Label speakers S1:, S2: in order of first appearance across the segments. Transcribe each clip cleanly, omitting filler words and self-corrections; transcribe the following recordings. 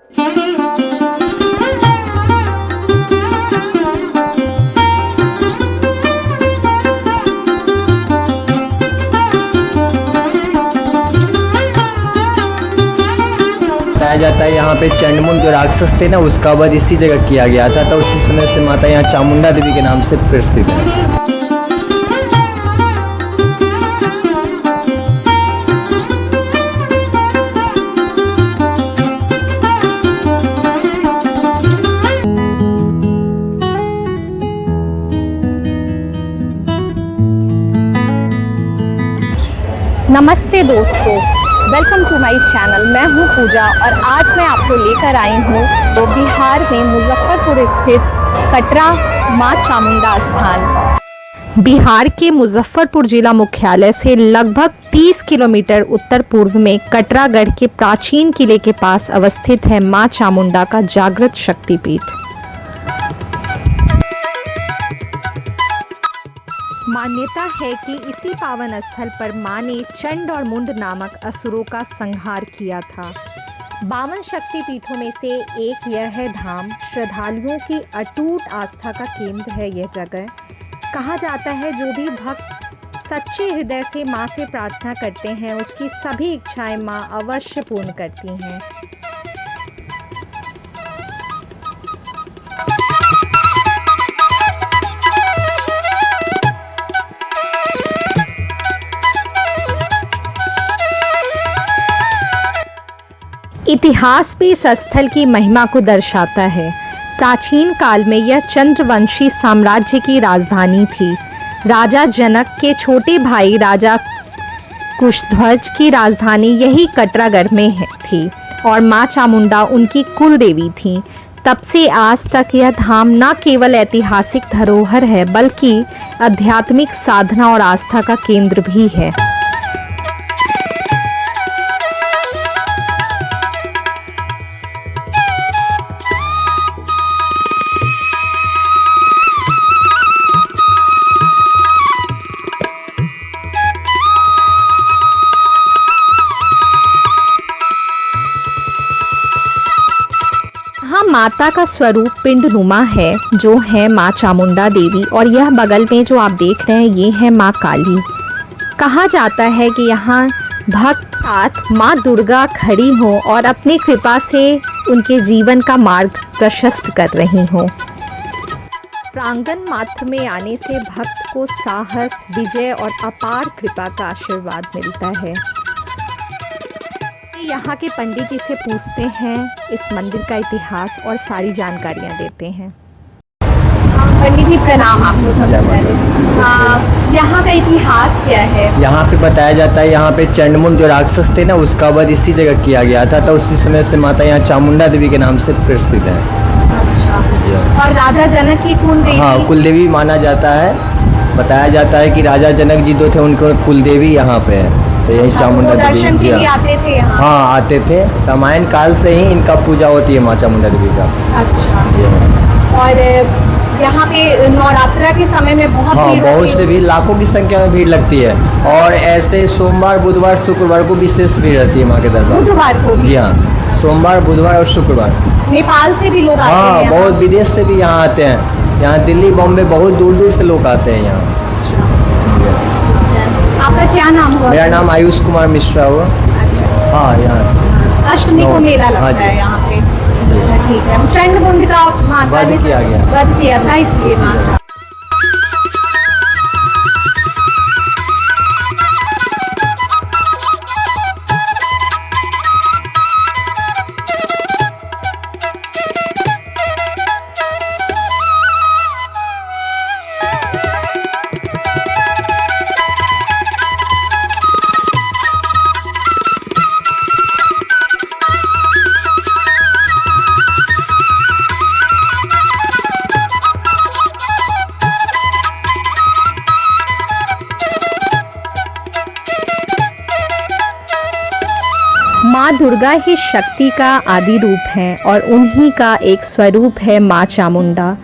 S1: बताया जाता है यहाँ पे चंडमुंड जो राक्षस थे ना, उसका वध इसी जगह किया गया था। तो उसी समय से माता यहाँ चामुंडा देवी के नाम से प्रसिद्ध है।
S2: नमस्ते दोस्तों, वेलकम टू माय चैनल। मैं हूं पूजा और आज मैं आपको लेकर आई हूं तो बिहार में मुजफ्फरपुर स्थित कटरा मां चामुंडा स्थान। बिहार के मुजफ्फरपुर जिला मुख्यालय से लगभग 30 किलोमीटर उत्तर पूर्व में कटरागढ़ के प्राचीन किले के पास अवस्थित है मां चामुंडा का जागृत शक्तिपीठ। मान्यता है कि इसी पावन स्थल पर मां ने चंड और मुंड नामक असुरों का संहार किया था। 52 शक्तिपीठों में से एक यह धाम श्रद्धालुओं की अटूट आस्था का केंद्र है। यह जगह कहा जाता है जो भी भक्त सच्चे हृदय से मां से प्रार्थना करते हैं उसकी सभी इच्छाएं मां अवश्य पूर्ण करती हैं। इतिहास भी इस स्थल की महिमा को दर्शाता है। प्राचीन काल में यह चंद्रवंशी साम्राज्य की राजधानी थी। राजा जनक के छोटे भाई राजा कुशध्वज की राजधानी यही कटरागढ़ में थी और मां चामुंडा उनकी कुल देवी थी। तब से आज तक यह धाम न केवल ऐतिहासिक धरोहर है बल्कि आध्यात्मिक साधना और आस्था का केंद्र भी है। माता का स्वरूप पिंडनुमा है जो है मां चामुंडा देवी और यह बगल में जो आप देख रहे हैं ये है मां काली। कहा जाता है कि यहाँ भक्त साथ मां दुर्गा खड़ी हो और अपनी कृपा से उनके जीवन का मार्ग प्रशस्त कर रही हो। प्रांगण मात्र में आने से भक्त को साहस, विजय और अपार कृपा का आशीर्वाद मिलता है। यहाँ के पंडित जी से पूछते हैं इस मंदिर का इतिहास और सारी जानकारियाँ देते हैं। पंडित जी प्रणाम आपको। सबसे पहले यहाँ का इतिहास क्या है?
S1: यहाँ पे बताया जाता है यहाँ पे चंडमुंड जो राक्षस थे ना, उसका वध इसी जगह किया गया था। तो उसी समय से माता यहाँ चामुंडा देवी के नाम से प्रसिद्ध है।
S2: अच्छा। और राजा जनक की कुल देवी?
S1: हाँ, कुल देवी माना जाता है। बताया जाता है कि राजा जनक जी जो थे उनको कुल देवी यहाँ पे है। तो यही चामुंडा देवी
S2: दर्शन के लिए आते थे यहाँ?
S1: हाँ, आते थे। रामायण काल से ही इनका पूजा होती है माँ चामुंडा देवी का।
S2: अच्छा। और यहाँ पे नवरात्रा के समय में बहुत
S1: से भी लाखों की संख्या में भीड़ लगती है। और ऐसे सोमवार, बुधवार, शुक्रवार को विशेष भीड़ रहती है माँ के दरबार।
S2: बुधवार को? जी
S1: हाँ, सोमवार, बुधवार और शुक्रवार।
S2: नेपाल से भी लोग आते हैं?
S1: हाँ, बहुत विदेश से भी यहाँ आते हैं। यहाँ दिल्ली, बॉम्बे बहुत दूर दूर से लोग आते हैं यहाँ।
S2: आपका क्या नाम हुआ?
S1: मेरा नाम आयुष कुमार मिश्रा हुआ।
S2: अच्छा।
S1: हाँ, यहाँ
S2: अष्टमी को मेला लगता है यहाँ पे। अच्छा, ठीक है। चंडमुंड का
S1: वध
S2: किया था इसलिए। माँ दुर्गा ही शक्ति का आदि रूप है और उन्हीं का एक स्वरूप है माँ चामुंडा।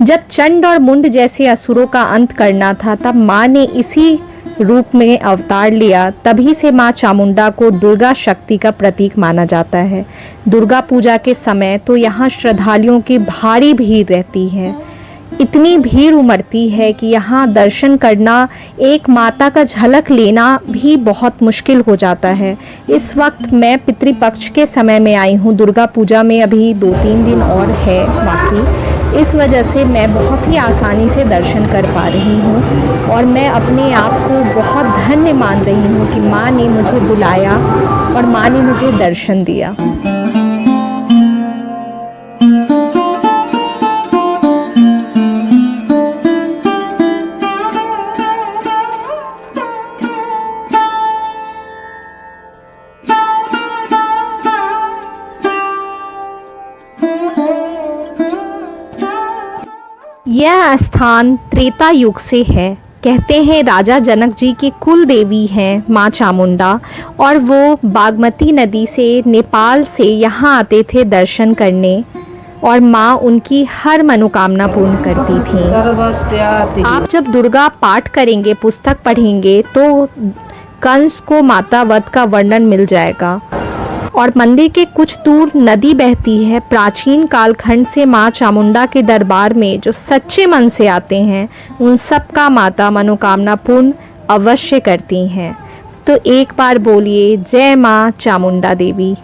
S2: जब चंड और मुंड जैसे असुरों का अंत करना था तब माँ ने इसी रूप में अवतार लिया, तभी से माँ चामुंडा को दुर्गा शक्ति का प्रतीक माना जाता है। दुर्गा पूजा के समय तो यहाँ श्रद्धालुओं की भारी भीड़ रहती है। इतनी भीड़ उमड़ती है कि यहाँ दर्शन करना, एक माता का झलक लेना भी बहुत मुश्किल हो जाता है। इस वक्त मैं पितृपक्ष के समय में आई हूँ। दुर्गा पूजा में अभी 2-3 दिन और है बाकी। इस वजह से मैं बहुत ही आसानी से दर्शन कर पा रही हूँ और मैं अपने आप को बहुत धन्य मान रही हूँ कि माँ ने मुझे बुलाया और माँ ने मुझे दर्शन दिया। यह स्थान त्रेता युग से है। कहते हैं राजा जनक जी की कुल देवी हैं माँ चामुंडा, और वो बागमती नदी से, नेपाल से यहाँ आते थे दर्शन करने और माँ उनकी हर मनोकामना पूर्ण करती थी। आप जब दुर्गा पाठ करेंगे, पुस्तक पढ़ेंगे, तो कंस को माता वध का वर्णन मिल जाएगा। और मंदिर के कुछ दूर नदी बहती है। प्राचीन कालखंड से माँ चामुंडा के दरबार में जो सच्चे मन से आते हैं, उन सब का माता मनोकामना पूर्ण अवश्य करती हैं। तो एक बार बोलिए जय माँ चामुंडा देवी।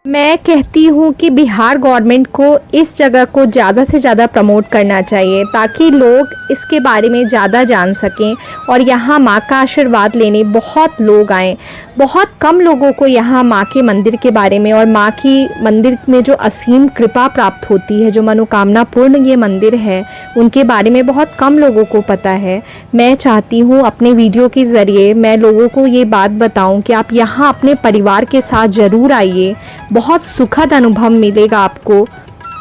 S2: मैं कहती हूँ कि बिहार गवर्नमेंट को इस जगह को ज़्यादा से ज़्यादा प्रमोट करना चाहिए, ताकि लोग इसके बारे में ज़्यादा जान सकें और यहाँ माँ का आशीर्वाद लेने बहुत लोग आएँ। बहुत कम लोगों को यहाँ माँ के मंदिर के बारे में और माँ की मंदिर में जो असीम कृपा प्राप्त होती है, जो मनोकामना पूर्ण ये मंदिर है, उनके बारे में बहुत कम लोगों को पता है। मैं चाहती हूँ अपने वीडियो के ज़रिए मैं लोगों को ये बात बताऊँ कि आप यहाँ अपने परिवार के साथ ज़रूर आइए। बहुत सुखद अनुभव मिलेगा आपको।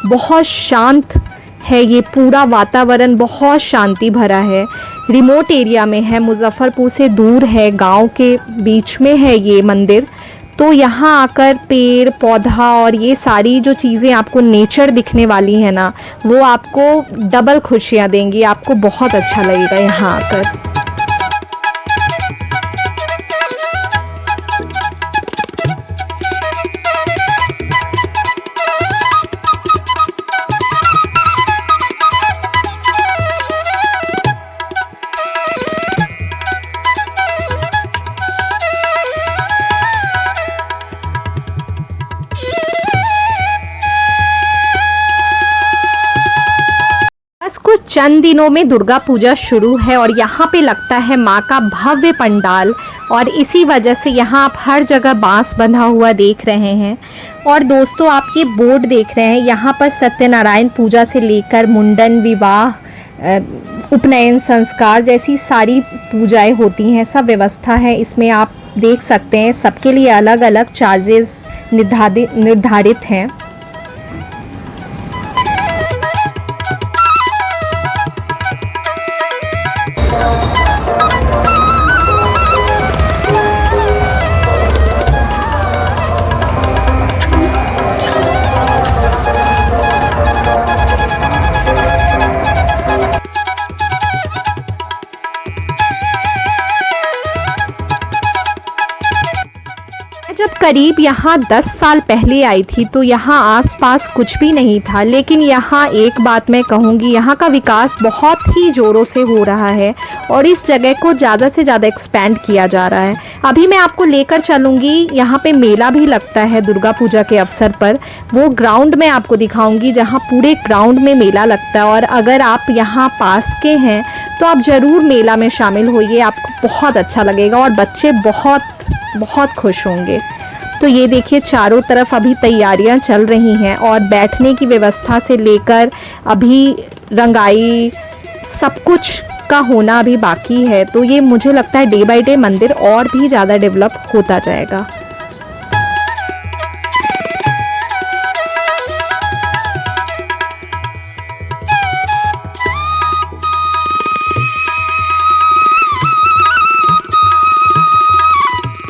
S2: बहुत शांत है ये पूरा वातावरण, बहुत शांति भरा है। रिमोट एरिया में है, मुजफ्फरपुर से दूर है, गांव के बीच में है ये मंदिर। तो यहाँ आकर पेड़ पौधा और ये सारी जो चीज़ें आपको नेचर दिखने वाली है ना, वो आपको डबल खुशियाँ देंगी। आपको बहुत अच्छा लगेगा यहाँ आकर। कुछ चंद दिनों में दुर्गा पूजा शुरू है और यहाँ पे लगता है माँ का भव्य पंडाल, और इसी वजह से यहाँ आप हर जगह बांस बंधा हुआ देख रहे हैं। और दोस्तों, आप ये बोर्ड देख रहे हैं, यहाँ पर सत्यनारायण पूजा से लेकर मुंडन, विवाह, उपनयन संस्कार जैसी सारी पूजाएं होती हैं, सब व्यवस्था है इसमें। आप देख सकते हैं सबके लिए अलग अलग चार्जेस निर्धारित हैं। जब करीब यहाँ 10 साल पहले आई थी तो यहाँ आसपास कुछ भी नहीं था, लेकिन यहाँ एक बात मैं कहूँगी, यहाँ का विकास बहुत ही ज़ोरों से हो रहा है और इस जगह को ज़्यादा से ज़्यादा एक्सपेंड किया जा रहा है। अभी मैं आपको लेकर चलूँगी, यहाँ पे मेला भी लगता है दुर्गा पूजा के अवसर पर। वो ग्राउंड में आपको दिखाऊँगी जहाँ पूरे ग्राउंड में मेला लगता है, और अगर आप यहाँ पास के हैं तो आप ज़रूर मेला में शामिल होइए, आपको बहुत अच्छा लगेगा और बच्चे बहुत बहुत खुश होंगे। तो ये देखिए चारों तरफ अभी तैयारियां चल रही हैं और बैठने की व्यवस्था से लेकर अभी रंगाई सब कुछ का होना अभी बाकी है। तो ये मुझे लगता है डे बाय डे मंदिर और भी ज़्यादा डेवलप होता जाएगा।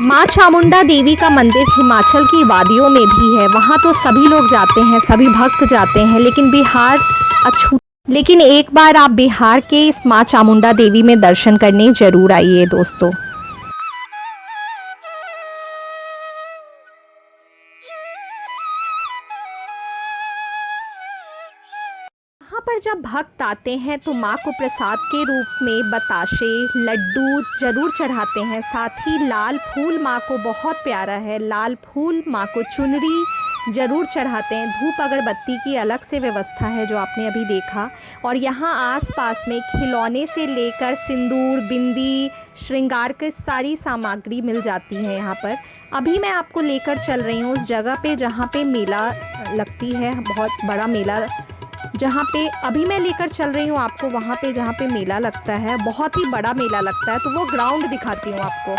S2: माँ चामुंडा देवी का मंदिर हिमाचल की वादियों में भी है। वहाँ तो सभी लोग जाते हैं, सभी भक्त जाते हैं, लेकिन बिहार अछूत लेकिन एक बार आप बिहार के इस माँ चामुंडा देवी में दर्शन करने जरूर आइए दोस्तों। यहाँ पर जब भक्त आते हैं तो माँ को प्रसाद के रूप में बताशे, लड्डू जरूर चढ़ाते हैं। साथ ही लाल फूल माँ को बहुत प्यारा है, लाल फूल माँ को चुनरी जरूर चढ़ाते हैं। धूप अगरबत्ती की अलग से व्यवस्था है जो आपने अभी देखा। और यहाँ आसपास में खिलौने से लेकर सिंदूर, बिंदी, श्रृंगार की सारी सामग्री मिल जाती है यहाँ पर। अभी मैं आपको लेकर चल रही हूँ उस जगह पे जहाँ पे मेला लगती है, बहुत बड़ा मेला। जहाँ पे अभी मैं लेकर चल रही हूँ आपको वहाँ पे जहाँ पे मेला लगता है, बहुत ही बड़ा मेला लगता है। तो वो ग्राउंड दिखाती हूँ आपको।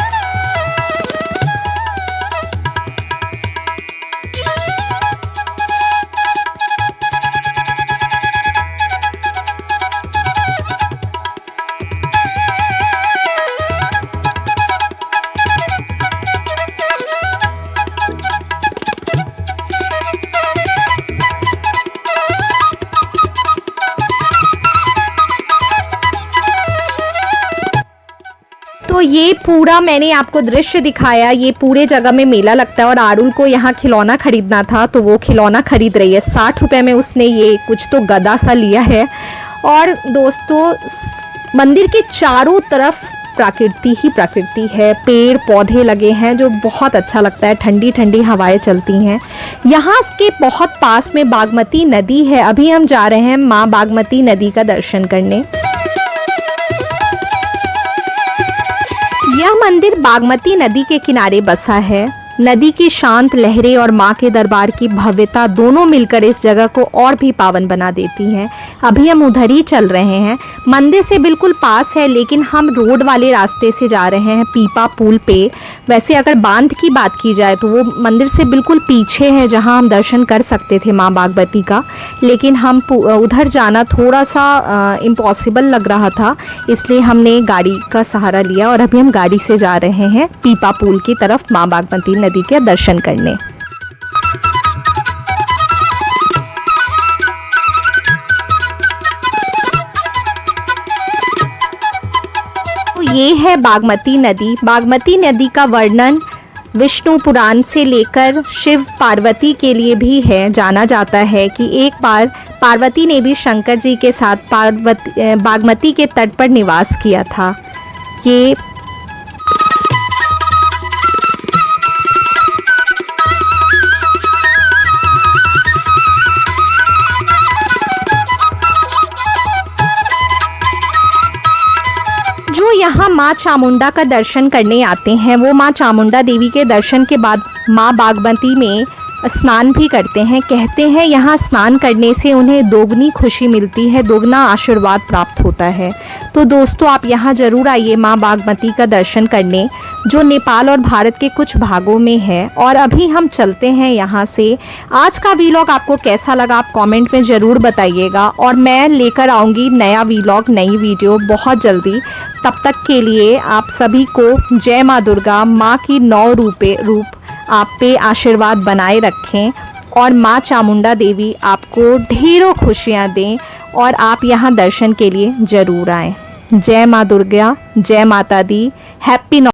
S2: तो ये पूरा मैंने आपको दृश्य दिखाया, ये पूरे जगह में मेला लगता है। और आरुल को यहाँ खिलौना खरीदना था तो वो खिलौना खरीद रही है। 60 रुपए में उसने ये कुछ तो गदा सा लिया है। और दोस्तों मंदिर के चारों तरफ प्रकृति ही प्रकृति है, पेड़ पौधे लगे हैं जो बहुत अच्छा लगता है, ठंडी ठंडी हवाएं चलती हैं। यहाँ के बहुत पास में बागमती नदी है। अभी हम जा रहे हैं माँ बागमती नदी का दर्शन करने। यह मंदिर बागमती नदी के किनारे बसा है। नदी की शांत लहरें और माँ के दरबार की भव्यता दोनों मिलकर इस जगह को और भी पावन बना देती हैं। अभी हम उधर ही चल रहे हैं, मंदिर से बिल्कुल पास है, लेकिन हम रोड वाले रास्ते से जा रहे हैं पीपा पुल पे। वैसे अगर बांध की बात की जाए तो वो मंदिर से बिल्कुल पीछे है जहाँ हम दर्शन कर सकते थे माँ बागमती का, लेकिन हम उधर जाना थोड़ा सा इम्पॉसिबल लग रहा था, इसलिए हमने गाड़ी का सहारा लिया और अभी हम गाड़ी से जा रहे हैं पीपा पुल की तरफ माँ बागमती नदी के दर्शन करने। तो ये है बागमती नदी। बागमती नदी का वर्णन विष्णु पुराण से लेकर शिव पार्वती के लिए भी है। जाना जाता है कि एक बार पार्वती ने भी शंकर जी के साथ बागमती के तट पर निवास किया था। ये यहाँ माँ चामुंडा का दर्शन करने आते हैं वो माँ चामुंडा देवी के दर्शन के बाद माँ बागमती में स्नान भी करते हैं। कहते हैं यहाँ स्नान करने से उन्हें दोगुनी खुशी मिलती है, दोगुना आशीर्वाद प्राप्त होता है। तो दोस्तों आप यहाँ ज़रूर आइए माँ बागमती का दर्शन करने, जो नेपाल और भारत के कुछ भागों में है। और अभी हम चलते हैं यहाँ से। आज का वीलॉग आपको कैसा लगा आप कमेंट में ज़रूर बताइएगा, और मैं लेकर आऊँगी नया वीलॉग, नई वीडियो बहुत जल्दी। तब तक के लिए आप सभी को जय माँ दुर्गा। माँ की 9 रूप आप पे आशीर्वाद बनाए रखें और माँ चामुंडा देवी आपको ढेरों खुशियाँ दें और आप यहाँ दर्शन के लिए ज़रूर आएँ। जय माँ दुर्गा, जय माता दी। हैप्पी